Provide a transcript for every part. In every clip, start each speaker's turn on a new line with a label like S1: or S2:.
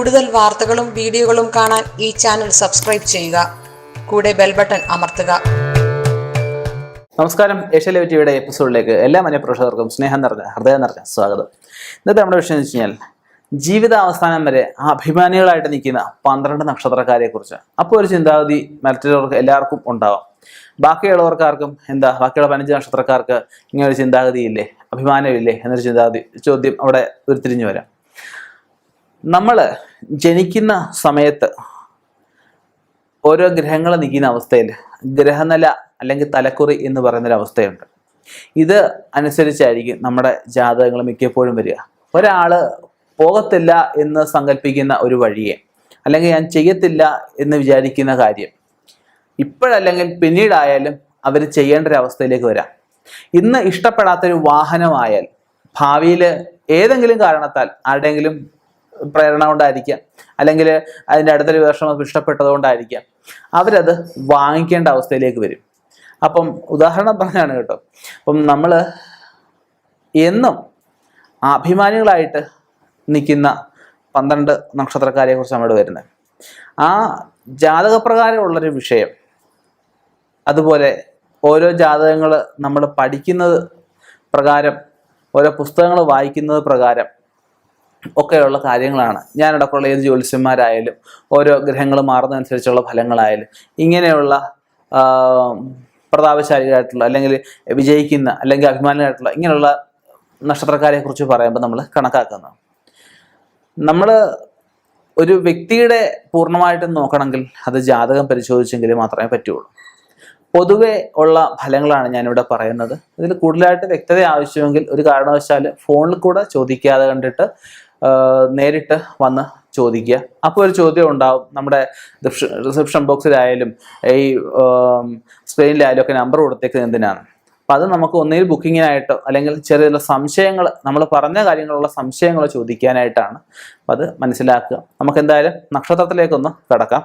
S1: കൂടുതൽ വാർത്തകളും വീഡിയോകളും കാണാൻ ഈ ചാനൽ സബ്സ്ക്രൈബ് ചെയ്യുക. കൂടെ ബെൽ ബട്ടൺ അമർത്തുക.
S2: നമസ്കാരം. ഏഷ്യ ലൈവ് ടിവിയുടെ എപ്പിസോഡിലേക്ക് എല്ലാ മനഃപ്രേക്ഷകർക്കും ഹൃദയം നിറഞ്ഞ സ്വാഗതം. ഇന്നത്തെ നമ്മുടെ വിഷയം എന്ന് വെച്ച് കഴിഞ്ഞാൽ ജീവിതാവസാനം വരെ അഭിമാനികളായിട്ട് നിൽക്കുന്ന 12 നക്ഷത്രക്കാരെ കുറിച്ച്. അപ്പോൾ ഒരു ചിന്താഗതി മറ്റുള്ളവർക്ക് എല്ലാവർക്കും ഉണ്ടാവാം. ബാക്കിയുള്ള 15 നക്ഷത്രക്കാർക്ക് ഇങ്ങനെ ഒരു ചിന്താഗതി ഇല്ലേ, അഭിമാനമില്ലേ എന്നൊരു ചോദ്യം അവിടെ ഉരുത്തിരിഞ്ഞു വരാം. നമ്മൾ ജനിക്കുന്ന സമയത്ത് ഓരോ ഗ്രഹങ്ങൾ നിൽക്കുന്ന അവസ്ഥയിൽ ഗ്രഹനില അല്ലെങ്കിൽ തലക്കുറി എന്ന് പറയുന്നൊരവസ്ഥയുണ്ട്. ഇത് അനുസരിച്ചായിരിക്കും നമ്മുടെ ജാതകങ്ങൾ മിക്കപ്പോഴും വരിക. ഒരാൾ പോകത്തില്ല എന്ന് സങ്കല്പിക്കുന്ന ഒരു വഴിയെ, അല്ലെങ്കിൽ ഞാൻ ചെയ്യത്തില്ല എന്ന് വിചാരിക്കുന്ന കാര്യം ഇപ്പോഴല്ലെങ്കിൽ പിന്നീടായാലും അവർ ചെയ്യേണ്ട ഒരു അവസ്ഥയിലേക്ക് വരാം. ഇന്ന് ഇഷ്ടപ്പെടാത്തൊരു വാഹനമായാൽ ഭാവിയിൽ ഏതെങ്കിലും കാരണത്താൽ ആരുടെയെങ്കിലും പ്രേരണ കൊണ്ടായിരിക്കാം, അല്ലെങ്കിൽ അതിൻ്റെ അടുത്തൊരു വർഷം ഇഷ്ടപ്പെട്ടതുകൊണ്ടായിരിക്കാം അവരത് വാങ്ങിക്കേണ്ട അവസ്ഥയിലേക്ക് വരും. അപ്പം ഉദാഹരണം പറഞ്ഞാണ് കേട്ടോ. അപ്പം നമ്മൾ എന്നും അഭിമാനികളായിട്ട് നിൽക്കുന്ന 12 നക്ഷത്രക്കാരെ കുറിച്ച് നമ്മൾ വരുന്നത്. ആ ജാതകപ്രകാരമുള്ളൊരു വിഷയം, അതുപോലെ ഓരോ ജാതകങ്ങൾ നമ്മൾ പഠിക്കുന്നത് പ്രകാരം, ഓരോ പുസ്തകങ്ങൾ വായിക്കുന്നത് പ്രകാരം ഒക്കെയുള്ള കാര്യങ്ങളാണ്. ഞാനടക്കമുള്ള ഏത് ജ്യോത്സ്യന്മാരായാലും ഓരോ ഗ്രഹങ്ങൾ മാറുന്നതനുസരിച്ചുള്ള ഫലങ്ങളായാലും ഇങ്ങനെയുള്ള പ്രതാപശാലികളായിട്ടുള്ള അല്ലെങ്കിൽ വിജയിക്കുന്ന അല്ലെങ്കിൽ അഭിമാനികളായിട്ടുള്ള ഇങ്ങനെയുള്ള നക്ഷത്രക്കാരെ കുറിച്ച് പറയുമ്പോൾ നമ്മൾ കണക്കാക്കുന്നത്. നമ്മൾ ഒരു വ്യക്തിയുടെ പൂർണ്ണമായിട്ടും നോക്കണമെങ്കിൽ അത് ജാതകം പരിശോധിച്ചെങ്കിൽ മാത്രമേ പറ്റുള്ളൂ. പൊതുവെ ഉള്ള ഫലങ്ങളാണ് ഞാനിവിടെ പറയുന്നത്. ഇതിൽ കൂടുതലായിട്ട് വ്യക്തത ആവശ്യമെങ്കിൽ ഒരു കാരണവശാൽ ഫോണിൽ കൂടെ ചോദിക്കാതെ കണ്ടിട്ട് നേരിട്ട് വന്ന് ചോദിക്കുക. അപ്പോൾ ഒരു ചോദ്യം ഉണ്ടാവും. നമ്മുടെ റിസപ്ഷൻ ബോക്സിലായാലും ഈ സ്ക്രീനിലായാലും ഒക്കെ നമ്പർ കൊടുത്തേക്കുന്നത് എന്തിനാണ്. അപ്പം അത് നമുക്ക് ഒന്നുകിൽ ബുക്കിങ്ങിനായിട്ടോ അല്ലെങ്കിൽ ചെറിയ സംശയങ്ങൾ, നമ്മൾ പറഞ്ഞ കാര്യങ്ങളുള്ള സംശയങ്ങൾ ചോദിക്കാനായിട്ടാണ്. അപ്പം അത് മനസ്സിലാക്കുക. നമുക്ക് എന്തായാലും നക്ഷത്രത്തിലേക്കൊന്ന് കടക്കാം.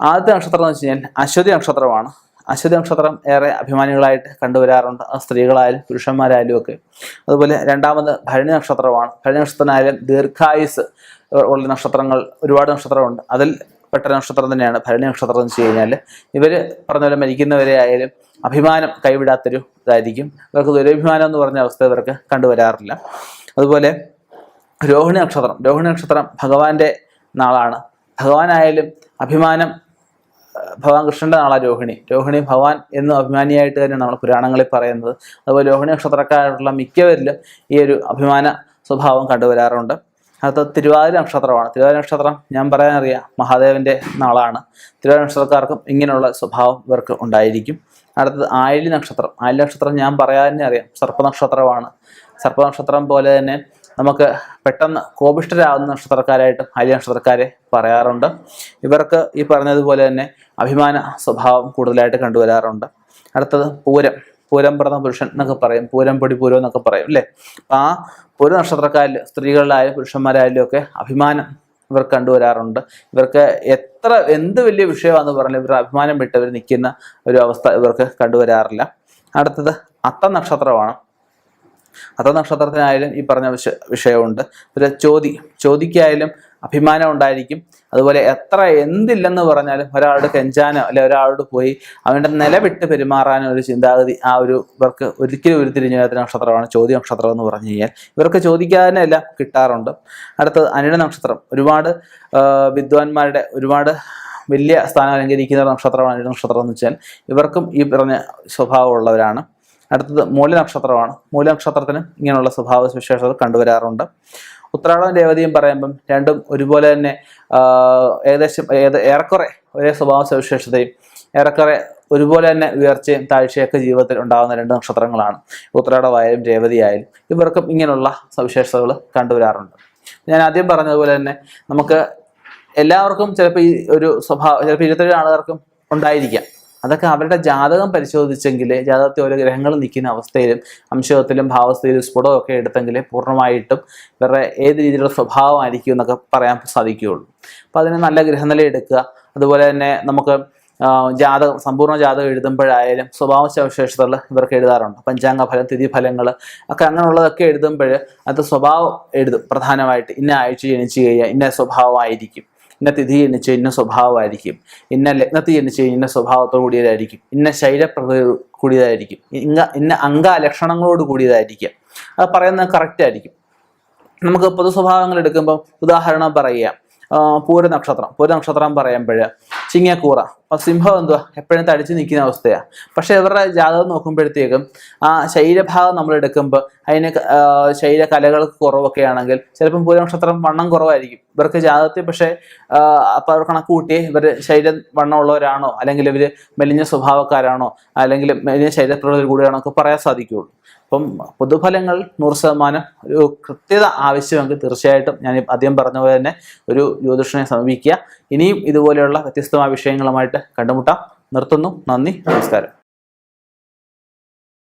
S2: ആദ്യത്തെ നക്ഷത്രം എന്ന് വെച്ച് കഴിഞ്ഞാൽ അശ്വതി നക്ഷത്രമാണ്. അശ്വതി നക്ഷത്രം ഏറെ അഭിമാനികളായിട്ട് കണ്ടുവരാറുണ്ട്, സ്ത്രീകളായാലും പുരുഷന്മാരായാലും ഒക്കെ. അതുപോലെ രണ്ടാമത് ഭരണി നക്ഷത്രമാണ്. ഭരണി നക്ഷത്രമായാലും ദീർഘായുസ് ഉള്ള നക്ഷത്രങ്ങൾ ഒരുപാട് നക്ഷത്രമുണ്ട്. അതിൽ പെട്ട നക്ഷത്രം തന്നെയാണ് ഭരണി നക്ഷത്രം എന്ന് വെച്ച് കഴിഞ്ഞാൽ ഇവർ പറഞ്ഞ പോലെ മരിക്കുന്നവരെ ആയാലും അഭിമാനം കൈവിടാത്തൊരു ഇതായിരിക്കും. ഇവർക്ക് ദുരഭിമാനം എന്ന് പറഞ്ഞ അവസ്ഥ ഇവർക്ക് കണ്ടുവരാറില്ല. അതുപോലെ രോഹിണി നക്ഷത്രം. രോഹിണി നക്ഷത്രം ഭഗവാന്റെ നാളാണ്. ഭഗവാനായാലും അഭിമാനം, ഭഗവാൻ കൃഷ്ണന്റെ നാളാണ് രോഹിണി. രോഹിണി ഭഗവാൻ എന്നും അഭിമാനിയായിട്ട് തന്നെയാണ് നമ്മൾ പുരാണങ്ങളിൽ പറയുന്നത്. അതുപോലെ രോഹിണി നക്ഷത്രക്കാരായിട്ടുള്ള മിക്കവരിലും ഈ ഒരു അഭിമാന സ്വഭാവം കണ്ടുവരാറുണ്ട്. അടുത്ത തിരുവാതിര നക്ഷത്രമാണ്. തിരുവാതിര നക്ഷത്രം ഞാൻ പറയാനറിയാം മഹാദേവന്റെ നാളാണ്. തിരുവാതിര നക്ഷത്രക്കാർക്കും ഇങ്ങനെയുള്ള സ്വഭാവം ഇവർക്ക് ഉണ്ടായിരിക്കും. അടുത്തത് ആയില്യ നക്ഷത്രം. ആയില്യ നക്ഷത്രം ഞാൻ പറയാനേ അറിയാം സർപ്പനക്ഷത്രമാണ്. സർപ്പനക്ഷത്രം പോലെ തന്നെ നമുക്ക് പെട്ടെന്ന് കോപിഷ്ഠരാകുന്ന നക്ഷത്രക്കാരായിട്ടും ആയില്യ നക്ഷത്രക്കാരെ പറയാറുണ്ട്. ഇവർക്ക് ഈ പറഞ്ഞതുപോലെ തന്നെ അഭിമാന സ്വഭാവം കൂടുതലായിട്ട് കണ്ടുവരാറുണ്ട്. അടുത്തത് പൂരം. പൂരം പിറന്ന പുരുഷൻ എന്നൊക്കെ പറയും, പൂരം പൊടി പൂരം എന്നൊക്കെ പറയും അല്ലേ. ആ പൂര നക്ഷത്രക്കാരിൽ സ്ത്രീകളിലായാലും പുരുഷന്മാരായാലും ഒക്കെ അഭിമാനം ഇവർ കണ്ടുവരാറുണ്ട്. ഇവർക്ക് എന്ത് വലിയ വിഷയമാണെന്ന് പറഞ്ഞാൽ ഇവർ അഭിമാനം വിട്ടവർ നിൽക്കുന്ന ഒരു അവസ്ഥ ഇവർക്ക് കണ്ടുവരാറില്ല. അടുത്തത് അത്തം നക്ഷത്രമാണ്. അത്തം നക്ഷത്രത്തിനായാലും ഈ പറഞ്ഞ വിഷയമുണ്ട്. പിന്നെ ചോദിക്കായാലും അഭിമാനം ഉണ്ടായിരിക്കും. അതുപോലെ എന്തില്ലെന്ന് പറഞ്ഞാലും ഒരാളുടെ കെഞ്ചാനോ അല്ലെ ഒരാളോട് പോയി അവൻ്റെ നില വിട്ട് പെരുമാറാനോ ഒരു ചിന്താഗതി ഇവർക്ക് ഒരിക്കലും ഉരുത്തിരിഞ്ഞു വരാത്ത നക്ഷത്രമാണ് ചോദ്യ നക്ഷത്രം എന്ന് പറഞ്ഞു കഴിഞ്ഞാൽ. ഇവർക്ക് ചോദിക്കാതെ എല്ലാം കിട്ടാറുണ്ട്. അടുത്തത് അനിഴ നക്ഷത്രം. ഒരുപാട് വിദ്വാൻമാരുടെ ഒരുപാട് വലിയ സ്ഥാനം അലങ്കരിക്കുന്ന നക്ഷത്രമാണ് അനിഴ നക്ഷത്രം എന്ന് വെച്ചാൽ. ഇവർക്കും ഈ പറഞ്ഞ സ്വഭാവമുള്ളവരാണ്. അടുത്തത് മൂല നക്ഷത്രമാണ്. മൂല നക്ഷത്രത്തിന് ഇങ്ങനെയുള്ള സ്വഭാവ വിശേഷതകൾ കണ്ടുവരാറുണ്ട്. ഉത്രാടവും രേവതിയും പറയുമ്പം രണ്ടും ഒരുപോലെ തന്നെ ഏറെക്കുറെ ഒരേ സ്വഭാവ സവിശേഷതയും ഏറെക്കുറെ ഒരുപോലെ തന്നെ ഉയർച്ചയും താഴ്ചയൊക്കെ ജീവിതത്തിൽ ഉണ്ടാകുന്ന 2 നക്ഷത്രങ്ങളാണ്. ഉത്രാടമായാലും രേവതിയായാലും ഇവർക്കും ഇങ്ങനെയുള്ള സവിശേഷതകൾ കണ്ടുവരാറുണ്ട്. ഞാൻ ആദ്യം പറഞ്ഞതുപോലെ തന്നെ നമുക്ക് എല്ലാവർക്കും ചിലപ്പോൾ ഈ ഒരു സ്വഭാവം ചിലപ്പോൾ 27 ആളുകൾക്കും ഉണ്ടായിരിക്കാം. അതൊക്കെ അവരുടെ ജാതകം പരിശോധിച്ചെങ്കിൽ, ജാതകത്തിൽ ഓരോ ഗ്രഹങ്ങൾ നിൽക്കുന്ന അവസ്ഥയിലും അംശത്തിലും ഭാവസ്ഥയിലും സ്ഫുടവും ഒക്കെ എടുത്തെങ്കിൽ പൂർണ്ണമായിട്ടും ഇവരുടെ ഏത് രീതിയിലുള്ള സ്വഭാവമായിരിക്കും എന്നൊക്കെ പറയാൻ സാധിക്കുകയുള്ളൂ. അപ്പോൾ അതിന് നല്ല ഗ്രഹനില എടുക്കുക. അതുപോലെ തന്നെ നമുക്ക് ജാതകം, സമ്പൂർണ്ണ ജാതകം എഴുതുമ്പോഴായാലും സ്വഭാവ സവിശേഷതകൾ ഇവർക്ക് എഴുതാറുണ്ട്. പഞ്ചാംഗ ഫലം, തിഥി ഫലങ്ങൾ ഒക്കെ അങ്ങനെയുള്ളതൊക്കെ എഴുതുമ്പോൾ അത് സ്വഭാവം എഴുതും. പ്രധാനമായിട്ട് ഇന്ന ആഴ്ച ജനിച്ചു കഴിഞ്ഞാൽ ഇന്ന സ്വഭാവമായിരിക്കും, ഇന്ന തിഥി ജനിച്ച് ഇന്ന സ്വഭാവമായിരിക്കും, ഇന്ന ലഗ്നത്തിൽ ജനിച്ച് ഇന്ന സ്വഭാവത്തോടു കൂടിയതായിരിക്കും, ഇന്ന ശൈലപ്രകൃതി കൂടിയതായിരിക്കും, ഇന്ന അംഗലക്ഷണങ്ങളോട് കൂടിയതായിരിക്കും. അത് പറയുന്നത് കറക്റ്റ് ആയിരിക്കും. നമുക്ക് പൊതു സ്വഭാവങ്ങൾ എടുക്കുമ്പോൾ ഉദാഹരണം പറയുക, പൂരനക്ഷത്രം പറയുമ്പോൾ ചിങ്ങക്കൂറ, സിംഹം എന്തുവാ എപ്പോഴും തടിച്ചു നിൽക്കുന്ന അവസ്ഥയാണ്. പക്ഷെ ഇവരുടെ ജാതകം നോക്കുമ്പോഴത്തേക്കും ആ ശരീരഭാഗം നമ്മൾ എടുക്കുമ്പോൾ അതിന് ശരീരകലകൾക്ക് കുറവൊക്കെ ആണെങ്കിൽ ചിലപ്പം പൂരനക്ഷത്രം വണ്ണം കുറവായിരിക്കും ഇവർക്ക് ജാതകത്തിൽ. പക്ഷേ അപ്പോൾ അവർ കണക്ക് കൂട്ടി ഇവർ ശരീരം വണ്ണമുള്ളവരാണോ, അല്ലെങ്കിൽ ഇവർ മെലിഞ്ഞ സ്വഭാവക്കാരാണോ, അല്ലെങ്കിൽ മെലിഞ്ഞ ശരീരപ്രകൃതി കൂടിയാണോ ഒക്കെ പറയാൻ സാധിക്കുകയുള്ളൂ. അപ്പം പൊതുഫലങ്ങൾ 100% ഒരു കൃത്യത ആവശ്യമെങ്കിൽ തീർച്ചയായിട്ടും ഞാൻ ആദ്യം പറഞ്ഞ പോലെ തന്നെ ഒരു ജ്യോതിഷനെ സമീപിക്കുക. ഇനിയും ഇതുപോലെയുള്ള വ്യത്യസ്തമായ വിഷയങ്ങളുമായിട്ട് കണ്ടുമുട്ടാം. നിർത്തുന്നു. നന്ദി, നമസ്കാരം.